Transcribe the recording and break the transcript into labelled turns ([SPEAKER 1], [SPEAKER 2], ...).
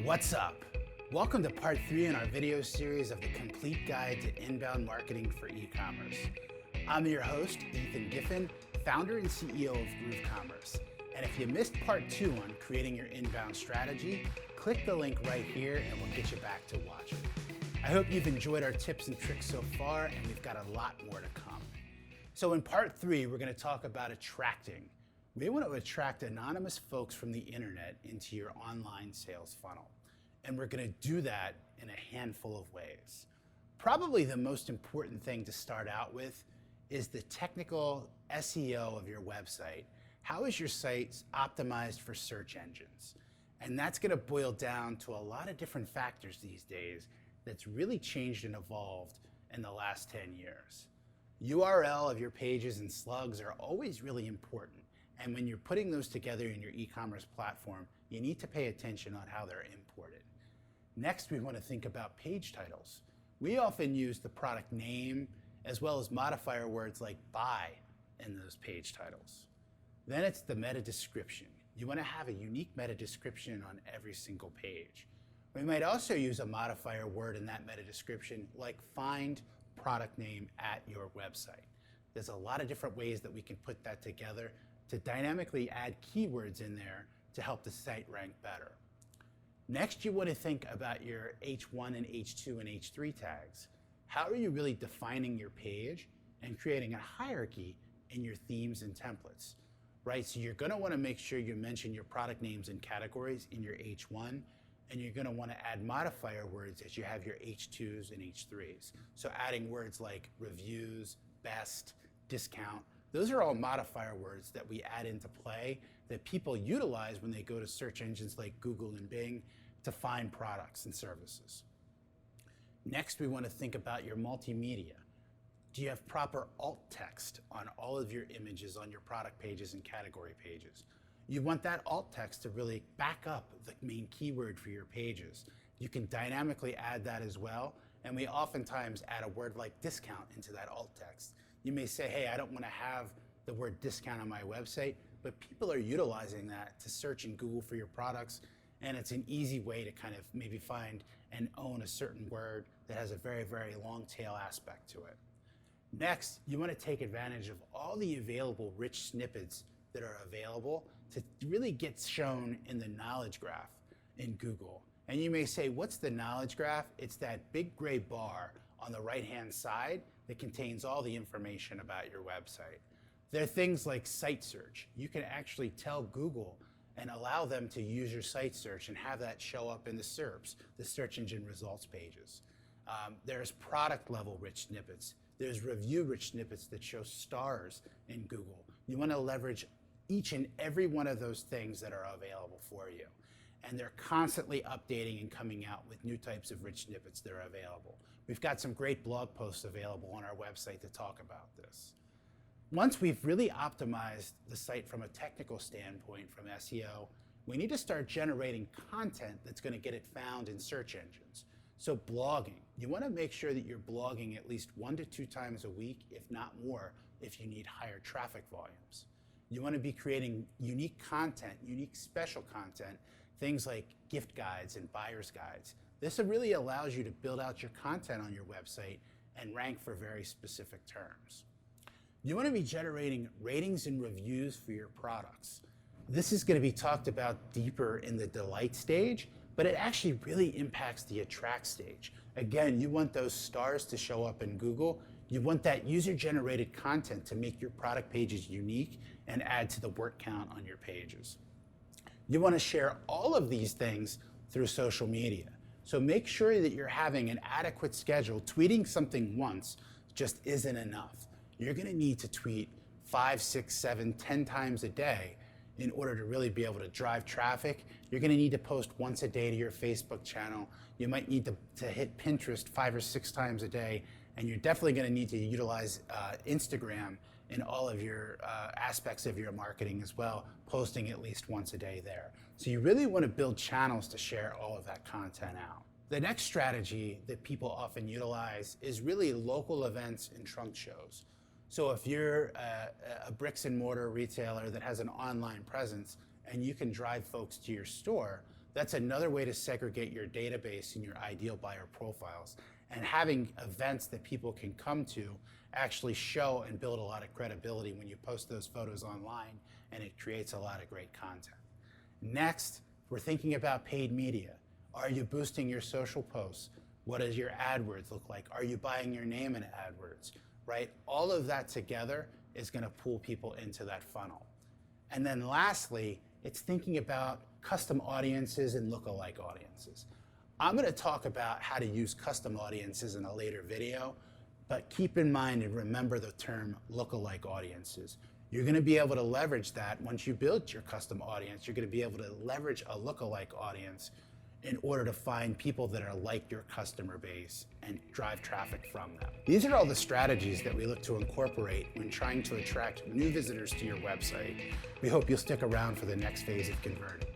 [SPEAKER 1] What's up? Welcome to part 3 in our video series of the Complete Guide to Inbound Marketing for E-Commerce. I'm your host, Ethan Giffen, founder and CEO of GrooveCommerce. And if you missed part 2 on creating your inbound strategy, click the link right here and we'll get you back to watching. I hope you've enjoyed our tips and tricks so far, and we've got a lot more to come. So in part 3, we're going to talk about attracting. We want to attract anonymous folks from the internet into your online sales funnel. And we're going to do that in a handful of ways. Probably the most important thing to start out with is the technical SEO of your website. How is your site optimized for search engines? And that's going to boil down to a lot of different factors these days that's really changed and evolved in the last 10 years. URL of your pages and slugs are always really important. And when you're putting those together in your e-commerce platform, you need to pay attention on how they're imported. Next, we want to think about page titles. We often use the product name as well as modifier words like buy in those page titles. Then it's the meta description. You want to have a unique meta description on every single page. We might also use a modifier word in that meta description like find product name at your website. There's a lot of different ways that we can put that together to dynamically add keywords in there to help the site rank better. Next, you want to think about your H1 and H2 and H3 tags. How are you really defining your page and creating a hierarchy in your themes and templates, right? So you're going to want to make sure you mention your product names and categories in your H1, and you're going to want to add modifier words as you have your H2s and H3s. So adding words like reviews, best, discount, those are all modifier words that we add into play that people utilize when they go to search engines like Google and Bing to find products and services. Next, we want to think about your multimedia. Do you have proper alt text on all of your images on your product pages and category pages? You want that alt text to really back up the main keyword for your pages. You can dynamically add that as well, and we oftentimes add a word like discount into that alt text. You may say, hey, I don't want to have the word discount on my website, but people are utilizing that to search in Google for your products, and it's an easy way to kind of maybe find and own a certain word that has a very, very long tail aspect to it. Next, you want to take advantage of all the available rich snippets that are available to really get shown in the knowledge graph in Google. And you may say, what's the knowledge graph? It's that big gray bar on the right-hand side that contains all the information about your website. There are things like site search. You can actually tell Google and allow them to use your site search and have that show up in the SERPs, the search engine results pages. There's product level rich snippets. There's review rich snippets that show stars in Google. You want to leverage each and every one of those things that are available for you. And they're constantly updating and coming out with new types of rich snippets that are available. We've got some great blog posts available on our website to talk about this. Once we've really optimized the site from a technical standpoint from SEO, we need to start generating content that's going to get it found in search engines. So blogging, you want to make sure that you're blogging at least 1 to 2 times a week, if not more, if you need higher traffic volumes. You want to be creating unique content, unique special content, things like gift guides and buyer's guides. This really allows you to build out your content on your website and rank for very specific terms. You want to be generating ratings and reviews for your products. This is going to be talked about deeper in the delight stage, but it actually really impacts the attract stage. Again, you want those stars to show up in Google. You want that user-generated content to make your product pages unique and add to the word count on your pages. You want to share all of these things through social media. So make sure that you're having an adequate schedule. Tweeting something once just isn't enough. You're going to need to tweet 5, 6, 7, 10 times a day in order to really be able to drive traffic. You're going to need to post once a day to your Facebook channel. You might need to hit Pinterest 5 or 6 times a day, and you're definitely going to need to utilize Instagram in all of your aspects of your marketing as well, posting at least once a day there. So you really want to build channels to share all of that content out. The next strategy that people often utilize is really local events and trunk shows. So if you're a bricks and mortar retailer that has an online presence and you can drive folks to your store, That's another way to segregate your database and your ideal buyer profiles. And having events that people can come to actually show and build a lot of credibility when you post those photos online, and it creates a lot of great content. Next, we're thinking about paid media. Are you boosting your social posts? What does your AdWords look like? Are you buying your name in AdWords, right? All of that together is going to pull people into that funnel. And then lastly, it's thinking about custom audiences and lookalike audiences. I'm going to talk about how to use custom audiences in a later video, but keep in mind and remember the term lookalike audiences. You're going to be able to leverage that once you build your custom audience. You're going to be able to leverage a lookalike audience in order to find people that are like your customer base and drive traffic from them. These are all the strategies that we look to incorporate when trying to attract new visitors to your website. We hope you'll stick around for the next phase of converting.